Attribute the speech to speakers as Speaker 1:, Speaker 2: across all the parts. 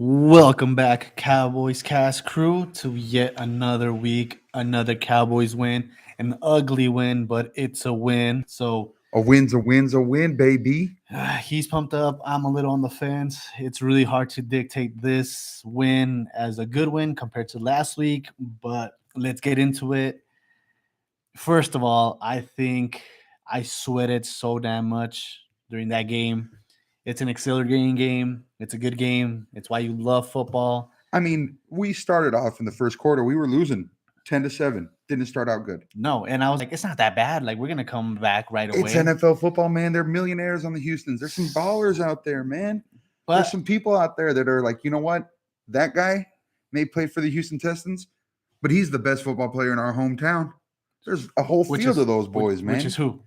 Speaker 1: Welcome back, Cowboys cast crew, to yet another week, another Cowboys win, an ugly win, but it's a win. So
Speaker 2: A win's a win, baby.
Speaker 1: he's pumped up. I'm a little on the fence. It's really hard to dictate this win as a good win compared to last week, but let's get into it. First of all, I think I sweated so damn much during that game. It's an exhilarating game. It's a good game. It's why you love football.
Speaker 2: I mean, we started off in the first quarter. We were losing 10-7. Didn't start out good.
Speaker 1: No, and I was like, it's not that bad. Like, we're gonna come back right
Speaker 2: It's
Speaker 1: away.
Speaker 2: NFL football, man. They're millionaires on the Houstons. There's some ballers out there, man. There's
Speaker 1: But
Speaker 2: some people out there that are like, you know what? That guy may play for the Houston Texans, but he's the best football player in our hometown. There's a whole
Speaker 1: which
Speaker 2: field
Speaker 1: is
Speaker 2: of those boys, man.
Speaker 1: Which is who?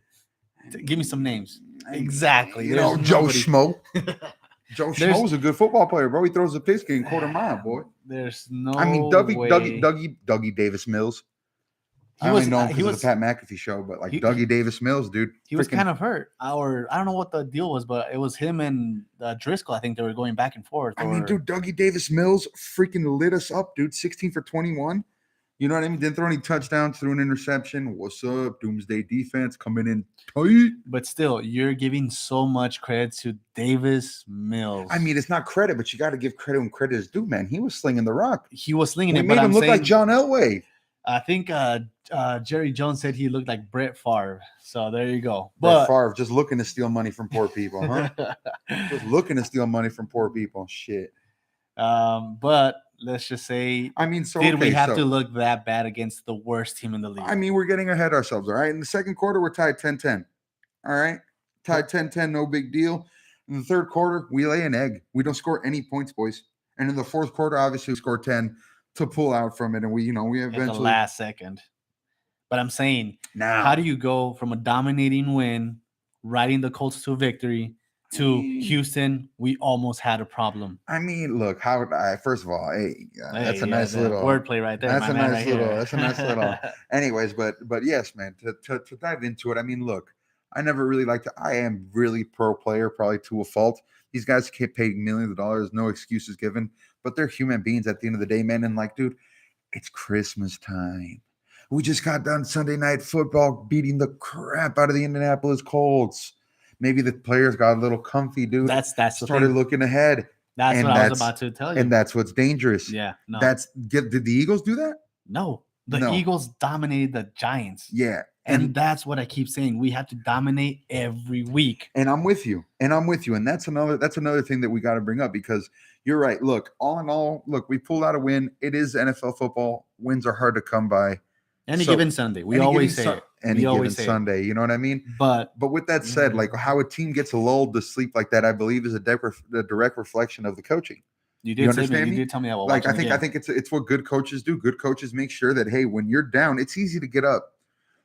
Speaker 1: Give me some names. Exactly.
Speaker 2: You know,
Speaker 1: There's
Speaker 2: Joe
Speaker 1: nobody.
Speaker 2: Schmo. Joe
Speaker 1: There's-
Speaker 2: Schmo's a good football player, bro. He throws a pigskin in quarter mile, boy.
Speaker 1: There's no
Speaker 2: I mean,
Speaker 1: way.
Speaker 2: Dougie Davis Mills.
Speaker 1: He
Speaker 2: I
Speaker 1: was-
Speaker 2: only know him
Speaker 1: he
Speaker 2: because of
Speaker 1: was-
Speaker 2: the Pat McAfee show, but like
Speaker 1: he-
Speaker 2: Dougie Davis Mills, dude.
Speaker 1: He was
Speaker 2: freaking-
Speaker 1: kind of hurt. Or I don't know what the deal was, but it was him and Driscoll. I think they were going back and forth.
Speaker 2: I mean, dude, Dougie Davis Mills freaking lit us up, dude. 16 for 21. You know what I mean? Didn't throw any touchdowns, threw an interception. What's up? Doomsday defense coming in tight.
Speaker 1: But still, you're giving so much credit to Davis Mills.
Speaker 2: I mean, it's not credit, but you got to give credit when credit is due, man. He was slinging the rock.
Speaker 1: he was slinging
Speaker 2: We
Speaker 1: it,
Speaker 2: made
Speaker 1: but
Speaker 2: him
Speaker 1: I'm
Speaker 2: look
Speaker 1: saying,
Speaker 2: like John Elway.
Speaker 1: I think Jerry Jones said he looked like Brett Favre. So there you go.
Speaker 2: Brett
Speaker 1: But
Speaker 2: Favre just looking to steal money from poor people, huh? Just looking to steal money from poor people. Shit.
Speaker 1: but let's just say,
Speaker 2: I mean, so
Speaker 1: did we
Speaker 2: okay,
Speaker 1: have
Speaker 2: so-
Speaker 1: to look that bad against the worst team in the league?
Speaker 2: I mean, we're getting ahead of ourselves, all right? In the second quarter, we're tied 10-10. All right? Tied 10-10, no big deal. In the third quarter, we lay an egg. We don't score any points, boys. And in the fourth quarter, obviously, we score 10 to pull out from it. And we
Speaker 1: in the
Speaker 2: eventually
Speaker 1: last second. But I'm saying,
Speaker 2: now.
Speaker 1: how do you go from a dominating win, riding the Colts to victory, to
Speaker 2: mean-
Speaker 1: Houston? We almost had a problem.
Speaker 2: I mean, look, how first of all, that's
Speaker 1: Hey,
Speaker 2: a nice
Speaker 1: the
Speaker 2: little
Speaker 1: wordplay right there.
Speaker 2: That's
Speaker 1: my
Speaker 2: a
Speaker 1: man,
Speaker 2: nice
Speaker 1: right
Speaker 2: little.
Speaker 1: here.
Speaker 2: That's a nice little. Anyways, but yes, man. To dive into it, I mean, look, I never really liked it. I am really pro player, probably to a fault. These guys get paid millions of dollars, no excuses given, but they're human beings at the end of the day, man. And like, dude, it's Christmas time. We just got done Sunday night football beating the crap out of the Indianapolis Colts. Maybe the players got a little comfy, dude.
Speaker 1: that's the
Speaker 2: started
Speaker 1: thing.
Speaker 2: looking ahead,
Speaker 1: That's
Speaker 2: and
Speaker 1: what I was
Speaker 2: that's-
Speaker 1: about to tell you.
Speaker 2: and that's what's dangerous.
Speaker 1: yeah, no,
Speaker 2: Did the Eagles do that?
Speaker 1: no. The
Speaker 2: No.
Speaker 1: Eagles dominated the Giants.
Speaker 2: Yeah.
Speaker 1: And that's what I keep saying. We have to dominate every week.
Speaker 2: And I'm with you. And that's another thing that we got to bring up, because you're right. Look, all in all, look, we pulled out a win. It is NFL football. Wins are hard to come by.
Speaker 1: Any
Speaker 2: So,
Speaker 1: given Sunday. We
Speaker 2: Any
Speaker 1: always
Speaker 2: given
Speaker 1: say
Speaker 2: Sun-
Speaker 1: it.
Speaker 2: Any
Speaker 1: We
Speaker 2: given
Speaker 1: always say it.
Speaker 2: Sunday. You know what I mean?
Speaker 1: But
Speaker 2: But with that said, like how a team gets lulled to sleep like that, I believe is a direct reflection of the coaching.
Speaker 1: you
Speaker 2: You
Speaker 1: did say
Speaker 2: understand
Speaker 1: you
Speaker 2: me?
Speaker 1: did tell me that. While
Speaker 2: Like
Speaker 1: watching the
Speaker 2: I
Speaker 1: game.
Speaker 2: think it's what good coaches do. Good coaches make sure that, hey, when you're down, it's easy to get up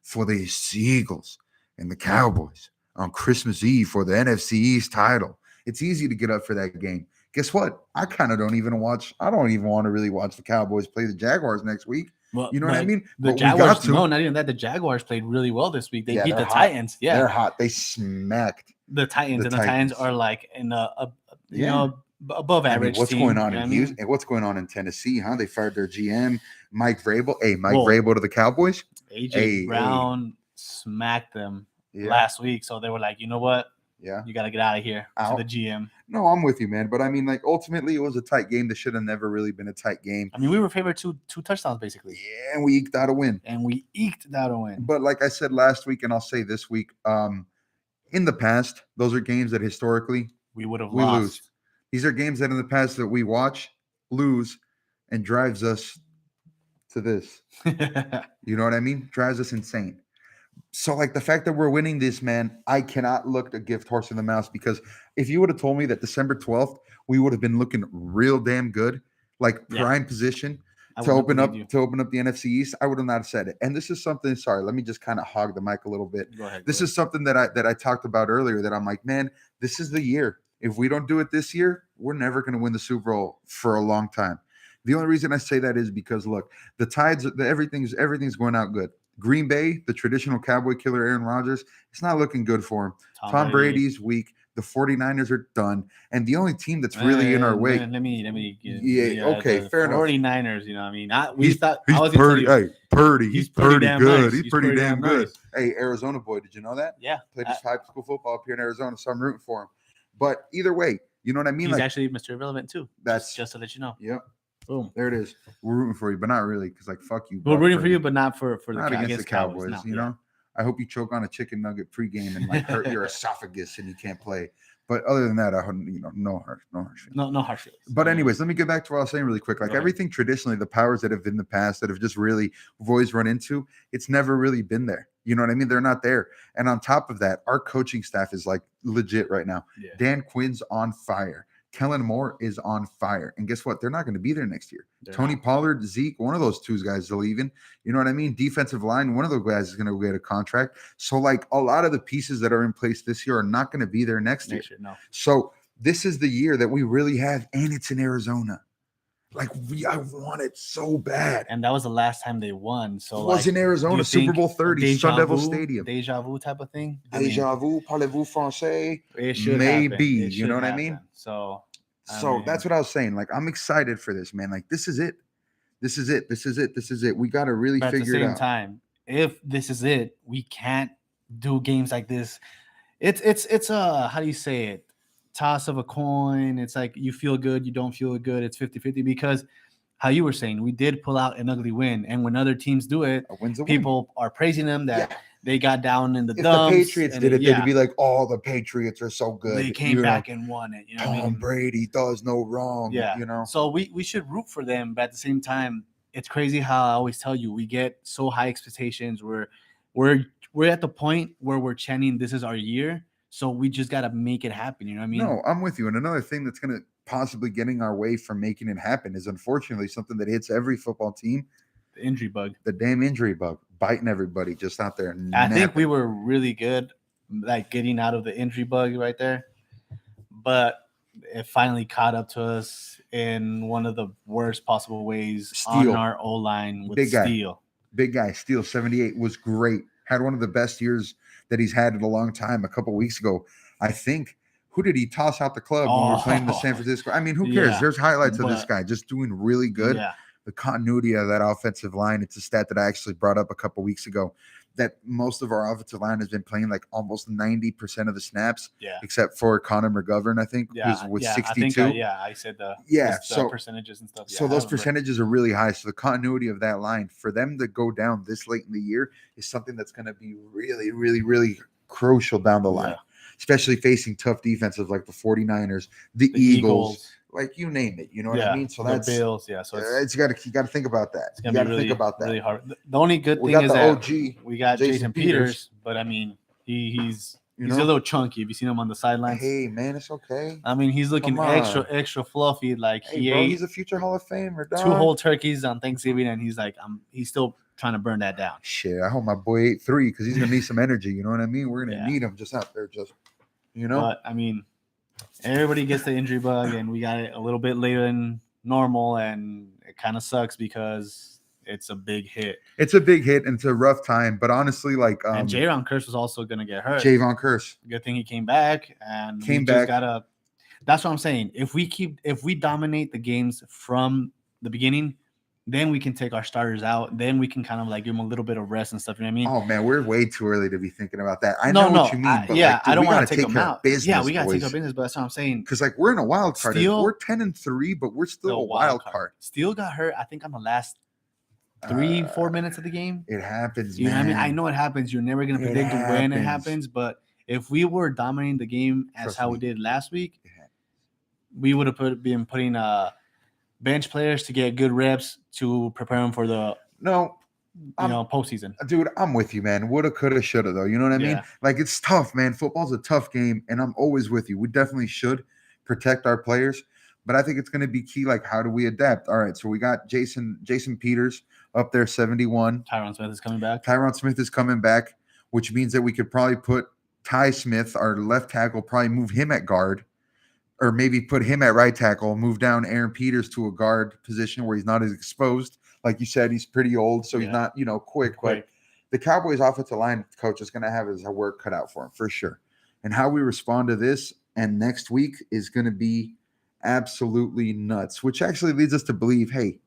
Speaker 2: for the Eagles and the Cowboys on Christmas Eve for the NFC East title. It's easy to get up for that game. Guess what? I kind of don't even want to really watch the Cowboys play the Jaguars next week.
Speaker 1: Well,
Speaker 2: You know what I
Speaker 1: but
Speaker 2: mean?
Speaker 1: The
Speaker 2: But we
Speaker 1: Jaguars,
Speaker 2: got to.
Speaker 1: no, not even that. The Jaguars played really well this week. They
Speaker 2: Yeah,
Speaker 1: beat the
Speaker 2: they're hot.
Speaker 1: Titans. Yeah,
Speaker 2: They're hot. They smacked.
Speaker 1: the Titans,
Speaker 2: the
Speaker 1: and the Titans
Speaker 2: Titans.
Speaker 1: are like in you
Speaker 2: Yeah.
Speaker 1: know, above
Speaker 2: I mean,
Speaker 1: average.
Speaker 2: what's
Speaker 1: team,
Speaker 2: going on
Speaker 1: you know
Speaker 2: in
Speaker 1: what I mean?
Speaker 2: Houston? What's going on in Tennessee? Huh? They fired their GM, Mike Vrabel. Hey, Mike
Speaker 1: Whoa.
Speaker 2: Vrabel to the Cowboys.
Speaker 1: AJ
Speaker 2: Hey,
Speaker 1: Brown smacked them
Speaker 2: Yeah,
Speaker 1: last week, so they were like, you know what,
Speaker 2: yeah.
Speaker 1: you got to get out of here
Speaker 2: Out.
Speaker 1: to the GM.
Speaker 2: No, I'm with you, man. But I mean, like, ultimately, it was a tight game. That should have never really been a tight game.
Speaker 1: I mean, we were favored two touchdowns basically,
Speaker 2: Yeah, and we eked out a win.
Speaker 1: and we eked out a win.
Speaker 2: But like I said last week, and I'll say this week, in the past, those are games that historically
Speaker 1: We would have
Speaker 2: we
Speaker 1: lost.
Speaker 2: lose. These are games that in the past that we watch, lose, and drives us to this. You know what I mean? Drives us insane. So, like, the fact that we're winning this, man, I cannot look a gift horse in the mouth, because if you would have told me that December 12th, we would have been looking real damn good, like
Speaker 1: Yeah.
Speaker 2: prime position
Speaker 1: I
Speaker 2: to
Speaker 1: wouldn't
Speaker 2: open
Speaker 1: believe
Speaker 2: up the NFC East, I would have not said it. And this is something, sorry, let me just kind of hog the mic a little bit.
Speaker 1: you. Go ahead.
Speaker 2: This is something that I talked about earlier, that I'm like, man, this is the year. If we don't do it this year, we're never going to win the Super Bowl for a long time. The only reason I say that is because, look, the Tides, everything's going out good. Green Bay, the traditional cowboy killer Aaron Rodgers, it's not looking good for him. Tom Brady's weak. The 49ers are done. And the only team that's really in our way.
Speaker 1: Let me
Speaker 2: Yeah, okay,
Speaker 1: the
Speaker 2: fair enough.
Speaker 1: 49ers, you know what I mean?
Speaker 2: He's pretty, hey, Purdy. He's pretty good. He's pretty damn good. Hey, Arizona boy, did you know that?
Speaker 1: Yeah.
Speaker 2: Played his high school football up here in Arizona, so I'm rooting for him. But either way, you know what I mean?
Speaker 1: He's actually Mr. Irrelevant too. That's just to let you know.
Speaker 2: Yep.
Speaker 1: Boom.
Speaker 2: There it is. We're rooting for you, but not really, because like fuck you.
Speaker 1: We're rooting for you, but not for
Speaker 2: not against the Cowboys. No, you know, I hope you choke on a chicken nugget pregame and like hurt your esophagus and you can't play. But other than that, no harsh feelings. But anyways, let me get back to what I was saying really quick. Like everything traditionally, the powers that have been in the past that have just really we've always run into, it's never really been there. You know what I mean? They're not there. And on top of that, our coaching staff is like legit right now.
Speaker 1: Yeah.
Speaker 2: Dan Quinn's on fire. Kellen Moore is on fire. And guess what? They're not going to be there next year. Tony Pollard, Zeke, one of those two guys is leaving. You know what I mean? Defensive line, one of those guys is going to get a contract. So like a lot of the pieces that are in place this year are not going to be there next year.
Speaker 1: No.
Speaker 2: So this is the year that we really have, and it's in Arizona. Like I want it so bad.
Speaker 1: And that was the last time they won. So
Speaker 2: it was in Arizona, Super Bowl 30, Sun Devil Stadium.
Speaker 1: Deja vu type of thing.
Speaker 2: Deja vu, parlez-vous français? Maybe. You know what I mean?
Speaker 1: So
Speaker 2: that's what I was saying. Like, I'm excited for this, man. Like, this is it. We got to really figure it out.
Speaker 1: At the same time, if this is it, we can't do games like this. It's a, how do you say it? Toss of a coin. It's like you feel good, you don't feel good. It's 50-50 because how you were saying, we did pull out an ugly win. And when other teams do it, people are praising them that they got down in the dumps.
Speaker 2: If the Patriots did it, they'd be like, oh, the Patriots are so good.
Speaker 1: They came back and won it. You know
Speaker 2: Tom Brady does no wrong.
Speaker 1: Yeah.
Speaker 2: You know?
Speaker 1: So we should root for them. But at the same time, it's crazy how I always tell you, we get so high expectations. We're at the point where we're chanting, this is our year. So we just got to make it happen. You know what I mean?
Speaker 2: No, I'm with you. And another thing that's going to possibly getting our way from making it happen is unfortunately something that hits every football team.
Speaker 1: The injury bug.
Speaker 2: The damn injury bug. Biting everybody just out there.
Speaker 1: I think we were really good like getting out of the injury bug right there. But it finally caught up to us in one of the worst possible ways on our O-line with Steele.
Speaker 2: Big guy. Steele, 78, was great. Had one of the best years that he's had in a long time. A couple weeks ago, I think. Who did he toss out the club when we were playing the San Francisco? I mean, who cares?
Speaker 1: Yeah,
Speaker 2: there's highlights of this guy just doing really good.
Speaker 1: Yeah.
Speaker 2: The continuity of that offensive line. It's a stat that I actually brought up a couple weeks ago that most of our offensive line has been playing like almost 90% of the snaps, except for Connor McGovern, I think, who's with 62.
Speaker 1: I said the percentages and stuff.
Speaker 2: So those percentages are really high. So the continuity of that line, for them to go down this late in the year, is something that's going to be really, really, really crucial down the line, especially facing tough defenses like the 49ers, the Eagles. Like you name it, you know what I mean. So that's
Speaker 1: the Bills, So
Speaker 2: you got to think about that.
Speaker 1: It's gonna be think about that. Really hard. The only good thing is that we got Jason Peters, but I mean he's a little chunky. Have you seen him on the sidelines?
Speaker 2: Hey man, it's okay.
Speaker 1: I mean he's looking extra fluffy. Like
Speaker 2: he's a future Hall of Famer. Dog.
Speaker 1: 2 whole turkeys on Thanksgiving, and he's like he's still trying to burn that down.
Speaker 2: Shit, I hope my boy ate 3 because he's gonna need some energy. You know what I mean? We're gonna need him just out there,
Speaker 1: But I mean. Everybody gets the injury bug, and we got it a little bit later than normal, and it kind of sucks because it's a big hit.
Speaker 2: It's a big hit, and it's a rough time. But honestly, like
Speaker 1: and Javon Curse was also gonna get hurt.
Speaker 2: Javon Curse,
Speaker 1: good thing he came back, and that's what I'm saying. If we dominate the games from the beginning, then we can take our starters out. Then we can kind of like give them a little bit of rest and stuff. You know what I mean?
Speaker 2: Oh man, we're way too early to be thinking about that. I know what you mean.
Speaker 1: But I don't want to take them out. We got to take our business. But that's what I'm saying.
Speaker 2: Because like we're in a wild card. We're 10-3, but we're still a wild card.
Speaker 1: Steele got hurt. I think on the last 3-4 minutes of the game.
Speaker 2: It happens.
Speaker 1: You know what I mean? I know it happens. You're never gonna predict when it happens. But if we were dominating the game as how we did last week, we would have been putting bench players to get good reps to prepare them for the postseason.
Speaker 2: Dude, I'm with you, man. Woulda, coulda, shoulda, though. You know what I mean? Like it's tough, man. Football's a tough game, and I'm always with you. We definitely should protect our players, but I think it's going to be key. Like, how do we adapt? All right, so we got Jason Peters up there, 71.
Speaker 1: Tyron Smith
Speaker 2: is coming back, which means that we could probably put Ty Smith, our left tackle, probably move him at guard. Or maybe put him at right tackle, move down Aaron Peters to a guard position where he's not as exposed. Like you said, he's pretty old, so he's not, quick. But the Cowboys offensive line coach is going to have his work cut out for him for sure. And how we respond to this and next week is going to be absolutely nuts, which actually leads us to believe, hey,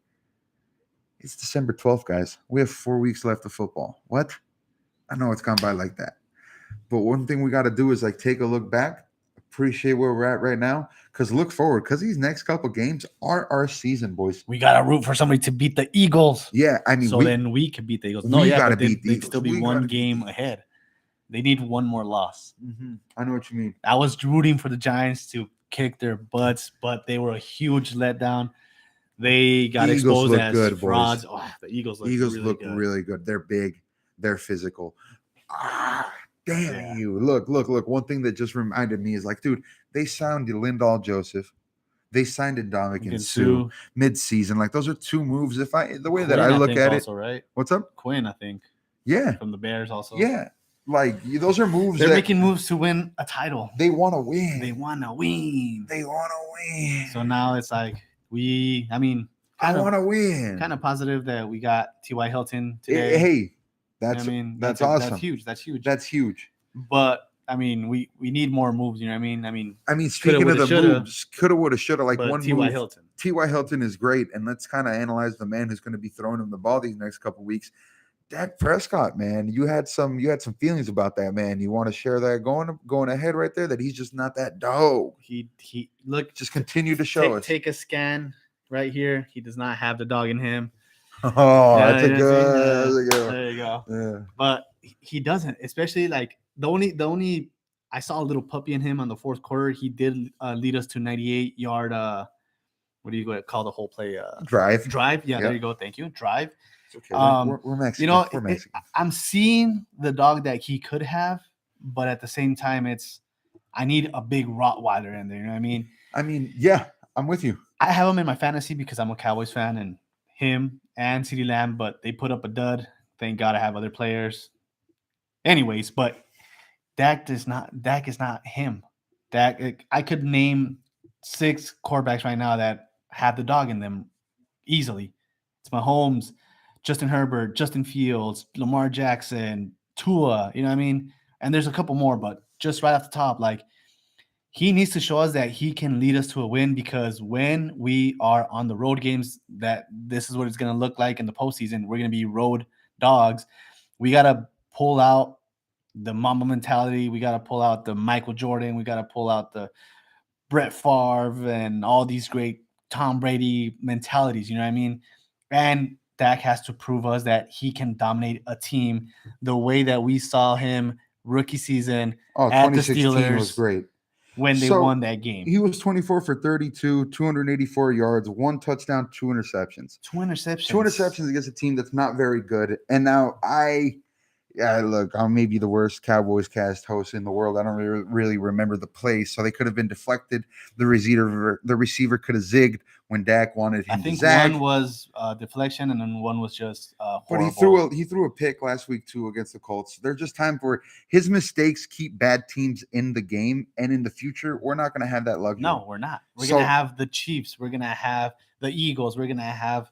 Speaker 2: it's December 12th, guys. We have 4 weeks left of football. What? I know it's gone by like that. But one thing we got to do is like take a look back, appreciate where we're at right now, because look forward, because these next couple games are our season, boys.
Speaker 1: We gotta root for somebody to beat the Eagles.
Speaker 2: Yeah, I mean,
Speaker 1: so then we can beat the Eagles. No,
Speaker 2: we
Speaker 1: yeah,
Speaker 2: gotta
Speaker 1: but
Speaker 2: beat the
Speaker 1: they'd
Speaker 2: Eagles.
Speaker 1: still be
Speaker 2: We
Speaker 1: one
Speaker 2: gotta beat the
Speaker 1: game
Speaker 2: Eagles.
Speaker 1: ahead. They need one more loss.
Speaker 2: I know what you mean.
Speaker 1: I was rooting for the Giants to kick their butts, but they were a huge letdown. They got
Speaker 2: The Eagles
Speaker 1: exposed
Speaker 2: look
Speaker 1: as
Speaker 2: good, boys.
Speaker 1: frauds. Oh, the Eagles look
Speaker 2: really good. They're big. They're physical. Damn
Speaker 1: Yeah.
Speaker 2: you. Look. One thing that just reminded me is like, dude, they signed Linval Joseph. They signed Ndamukong Suh mid-season. Like those are two moves. The way that I look at it,
Speaker 1: also, right?
Speaker 2: what's up?
Speaker 1: Quinn, I think.
Speaker 2: Yeah.
Speaker 1: From the Bears also.
Speaker 2: Yeah. Like those are moves.
Speaker 1: They're making moves to win a title.
Speaker 2: They want to win.
Speaker 1: They want to win. So now it's like I
Speaker 2: want to win.
Speaker 1: Kind of positive that we got T.Y. Hilton today.
Speaker 2: Hey, that's awesome.
Speaker 1: That's huge.
Speaker 2: That's huge.
Speaker 1: But I mean, we need more moves. You know what I mean?
Speaker 2: Speaking of the moves, coulda, woulda, shoulda. Like one
Speaker 1: T.Y.
Speaker 2: move.
Speaker 1: Hilton.
Speaker 2: T.Y. Hilton is great, and let's kind of analyze the man who's going to be throwing him the ball these next couple weeks. Dak Prescott, man, you had some feelings about that, man. You want to share that going ahead right there? That he's just not that dope.
Speaker 1: He look.
Speaker 2: Just continue to show us.
Speaker 1: Take a scan right here. He does not have the dog in him.
Speaker 2: Oh, that's a good.
Speaker 1: There you go. Yeah. But he doesn't, especially like the only I saw a little puppy in him on the fourth quarter. He did lead us to 98-yard. What do you call the whole play?
Speaker 2: Drive.
Speaker 1: Yeah, there you go. Thank you. Drive.
Speaker 2: It's okay. We're Mexican.
Speaker 1: You know,
Speaker 2: we're Mexican.
Speaker 1: I'm seeing the dog that he could have, but at the same time, I need a big Rottweiler in there. You know what I mean?
Speaker 2: Yeah, I'm with you.
Speaker 1: I have him in my fantasy because I'm a Cowboys fan, and him and CeeDee Lamb, but they put up a dud. Thank God I have other players. Anyways, but Dak is not him. Dak, I could name 6 quarterbacks right now that have the dog in them easily. It's Mahomes, Justin Herbert, Justin Fields, Lamar Jackson, Tua, you know what I mean? And there's a couple more, but just right off the top, like he needs to show us that he can lead us to a win, because when we are on the road games, that this is what it's going to look like in the postseason. We're going to be road dogs. We got to pull out the Mamba mentality. We got to pull out the Michael Jordan. We got to pull out the Brett Favre and all these great Tom Brady mentalities, you know what I mean? And Dak has to prove us that he can dominate a team the way that we saw him rookie season at the Steelers.
Speaker 2: Was great
Speaker 1: when they won that game.
Speaker 2: He was 24 for 32, 284 yards, 1 touchdown, 2 interceptions.
Speaker 1: 2 interceptions.
Speaker 2: 2 interceptions against a team that's not very good. And now look, I may be the worst Cowboys cast host in the world. I don't really remember the play, so they could have been deflected. The receiver could have zigged when Dak wanted him to zag.
Speaker 1: I think one was deflection, and then one was just horrible.
Speaker 2: But he threw a pick last week too against the Colts. There's just time for his mistakes keep bad teams in the game, and in the future, we're not going to have that luxury.
Speaker 1: No, we're not. We're going to have the Chiefs. We're going to have the Eagles. We're going to have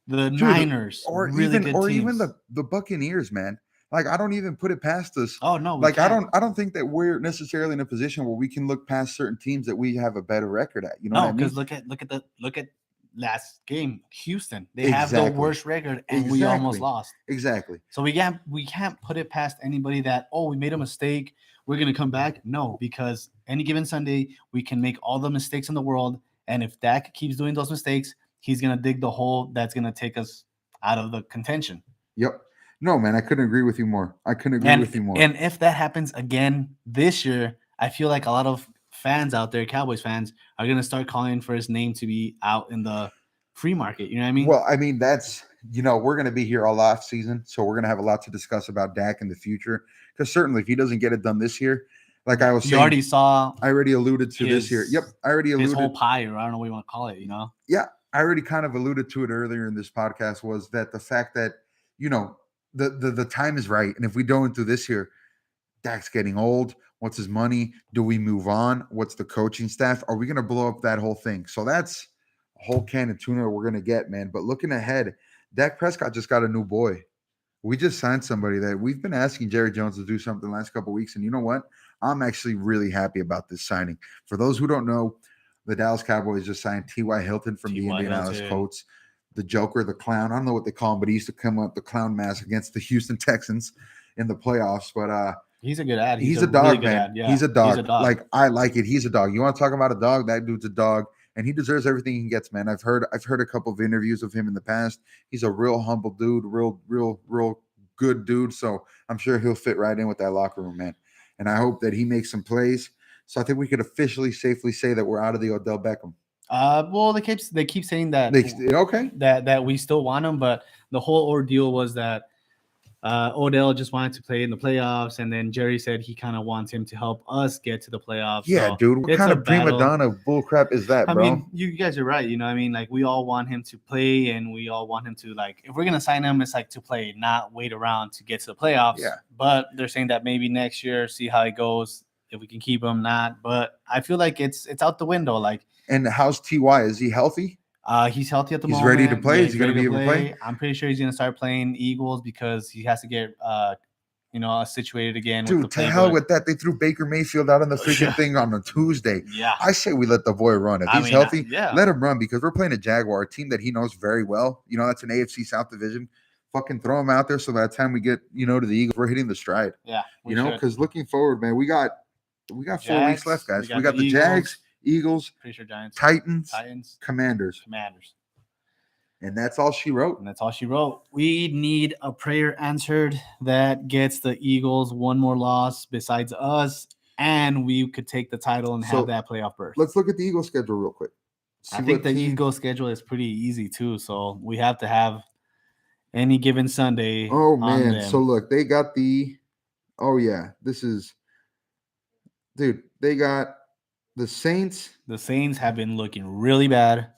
Speaker 1: the Niners,
Speaker 2: or
Speaker 1: really
Speaker 2: even the Buccaneers, man. Like, I don't even put it past us.
Speaker 1: Oh no!
Speaker 2: Like, I don't think that we're necessarily in a position where we can look past certain teams that we have a better record at. You know what I mean?
Speaker 1: Because look at last game, Houston. They have the worst record, and we almost lost.
Speaker 2: Exactly.
Speaker 1: So we can't put it past anybody that we made a mistake, we're gonna come back. No, because any given Sunday we can make all the mistakes in the world, and if Dak keeps doing those mistakes, he's gonna dig the hole that's gonna take us out of the contention.
Speaker 2: Yep. No, man, I couldn't agree with you more. And
Speaker 1: if that happens again this year, I feel like a lot of fans out there, Cowboys fans, are going to start calling for his name to be out in the free market. You know what I mean?
Speaker 2: Well, I mean, that's, we're going to be here all off season, so we're going to have a lot to discuss about Dak in the future, because certainly if he doesn't get it done this year, like I was saying. I already alluded to this year. Yep, I already alluded.
Speaker 1: His whole pie, or I don't know what you want to call it,
Speaker 2: Yeah, I already kind of alluded to it earlier in this podcast, was that the fact that, the time is right. And if we don't do this year, Dak's getting old. What's his money? Do we move on? What's the coaching staff? Are we going to blow up that whole thing? So that's a whole can of tuna we're going to get, man. But looking ahead, Dak Prescott just got a new boy. We just signed somebody that we've been asking Jerry Jones to do something the last couple of weeks. And you know what? I'm actually really happy about this signing. For those who don't know, the Dallas Cowboys just signed T.Y. Hilton from the
Speaker 1: T.Y.
Speaker 2: Indianapolis
Speaker 1: Hilton.
Speaker 2: Colts. The Joker, the clown. I don't know what they call him, but he used to come up the clown mask against the Houston Texans in the playoffs. But
Speaker 1: He's a good ad.
Speaker 2: he's a
Speaker 1: really
Speaker 2: dog,
Speaker 1: good
Speaker 2: man.
Speaker 1: ad. Yeah,
Speaker 2: He's a dog.
Speaker 1: He's a dog.
Speaker 2: Like, I like it. He's a dog. You want to talk about a dog? That dude's a dog, and he deserves everything he gets, man. I've heard a couple of interviews of him in the past. He's a real humble dude, real good dude. So I'm sure he'll fit right in with that locker room, man. And I hope that he makes some plays. So I think we could officially safely say that we're out of the Odell Beckham.
Speaker 1: Well, they keep saying that
Speaker 2: Okay.
Speaker 1: that we still want him, but the whole ordeal was that Odell just wanted to play in the playoffs, and then Jerry said he kind of wants him to help us get to the playoffs.
Speaker 2: Yeah,
Speaker 1: so
Speaker 2: dude. What
Speaker 1: it's
Speaker 2: kind
Speaker 1: a
Speaker 2: of prima
Speaker 1: battle.
Speaker 2: donna bullcrap is that, bro?
Speaker 1: I mean, you guys are right. You know, what I mean, like, we all want him to play, and we all want him to, like, if we're gonna sign him, it's like to play, not wait around to get to the playoffs.
Speaker 2: Yeah.
Speaker 1: But they're saying that maybe next year, see how it goes, if we can keep him, not. But I feel like it's out the window. Like,
Speaker 2: And how's Ty? Is he healthy?
Speaker 1: he's healthy at the
Speaker 2: He's
Speaker 1: moment.
Speaker 2: ready to play?
Speaker 1: Yeah,
Speaker 2: Is he gonna
Speaker 1: ready
Speaker 2: be able to play?
Speaker 1: I'm pretty sure he's gonna start playing Eagles because he has to get situated again.
Speaker 2: Dude,
Speaker 1: with the
Speaker 2: to hell
Speaker 1: playbook.
Speaker 2: with that. They threw Baker Mayfield out on the freaking
Speaker 1: Yeah.
Speaker 2: thing on a Tuesday.
Speaker 1: Yeah.
Speaker 2: I say we let the boy run. If
Speaker 1: I
Speaker 2: he's
Speaker 1: mean,
Speaker 2: healthy,
Speaker 1: yeah.
Speaker 2: let him run because we're playing a Jaguar, a team that he knows very well. You know, that's an AFC South division. Fucking throw him out there so by the time we get, to the Eagles, we're hitting the stride.
Speaker 1: Yeah.
Speaker 2: Because looking forward, man, we got 4 weeks
Speaker 1: Jags,
Speaker 2: left, guys.
Speaker 1: we
Speaker 2: We
Speaker 1: got
Speaker 2: got
Speaker 1: the
Speaker 2: the Jags, Eagles,
Speaker 1: pretty sure Giants,
Speaker 2: Titans,
Speaker 1: Commanders.
Speaker 2: and that's all she wrote.
Speaker 1: And that's all she wrote. We need a prayer answered that gets the Eagles one more loss besides us, and we could take the title and have that playoff berth.
Speaker 2: Let's look at the Eagles schedule real quick.
Speaker 1: I think the Eagles schedule is pretty easy too, so we have to have any given Sunday.
Speaker 2: Oh man!
Speaker 1: on them.
Speaker 2: So look, they got the. Oh yeah, they got the Saints.
Speaker 1: The Saints have been looking really bad.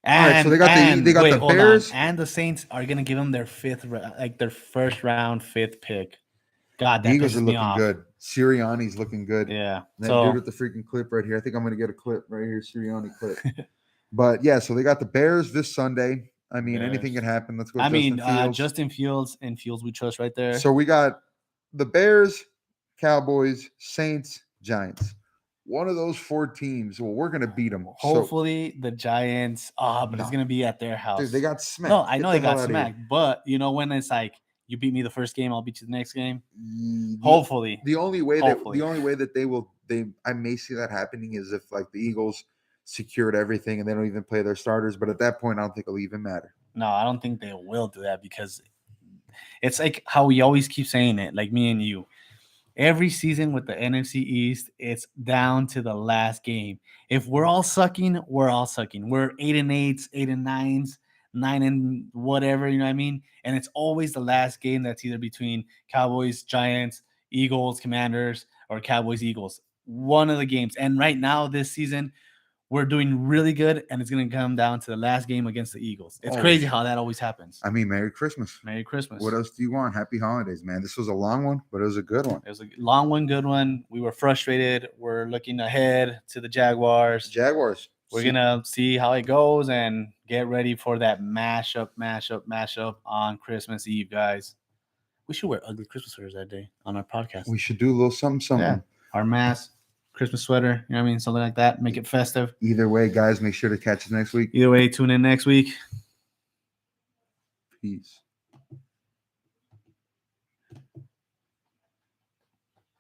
Speaker 1: And,
Speaker 2: all right, so they got the Bears,
Speaker 1: and the Saints are gonna give them their their first round 5th pick. God,
Speaker 2: the Eagles are looking good. Sirianni's looking good.
Speaker 1: Yeah,
Speaker 2: that dude with the freaking clip right here. I think I'm gonna get a clip right here, Sirianni clip. But yeah, so they got the Bears this Sunday. I mean, anything can happen. Let's go.
Speaker 1: Justin Fields we trust right there.
Speaker 2: So we got the Bears, Cowboys, Saints, Giants. One of those 4 teams. Well, we're gonna beat them.
Speaker 1: Hopefully the Giants. But it's gonna be at their house.
Speaker 2: Dude, they got smacked.
Speaker 1: No, I know they got smacked. But when it's like you beat me the first game, I'll beat you the next game. Hopefully.
Speaker 2: The only way that I may see that happening is if like the Eagles secured everything and they don't even play their starters. But at that point, I don't think it'll even matter.
Speaker 1: No, I don't think they will do that because it's like how we always keep saying it, like me and you. Every season with the NFC East, it's down to the last game. If we're all sucking, we're all sucking. We're 8-8, 8-9, 9 whatever, you know what I mean? And it's always the last game that's either between Cowboys, Giants, Eagles, Commanders, or Cowboys, Eagles. One of the games. And right now, this season, we're doing really good, and it's going to come down to the last game against the Eagles. It's crazy how that always happens.
Speaker 2: I mean, Merry Christmas.
Speaker 1: Merry Christmas.
Speaker 2: What else do you want? Happy holidays, man. This was a long one, but it was a good one.
Speaker 1: It was a long one, good one. We were frustrated. We're looking ahead to the Jaguars. We're going to see how it goes and get ready for that mashup on Christmas Eve, guys. We should wear ugly Christmas sweaters that day on our podcast.
Speaker 2: We should do a little something.
Speaker 1: Yeah. Our mask. Christmas sweater, you know what I mean? Something like that. Make it festive.
Speaker 2: Either way, guys, make sure to catch us next week.
Speaker 1: Either way, tune in next week.
Speaker 2: Peace.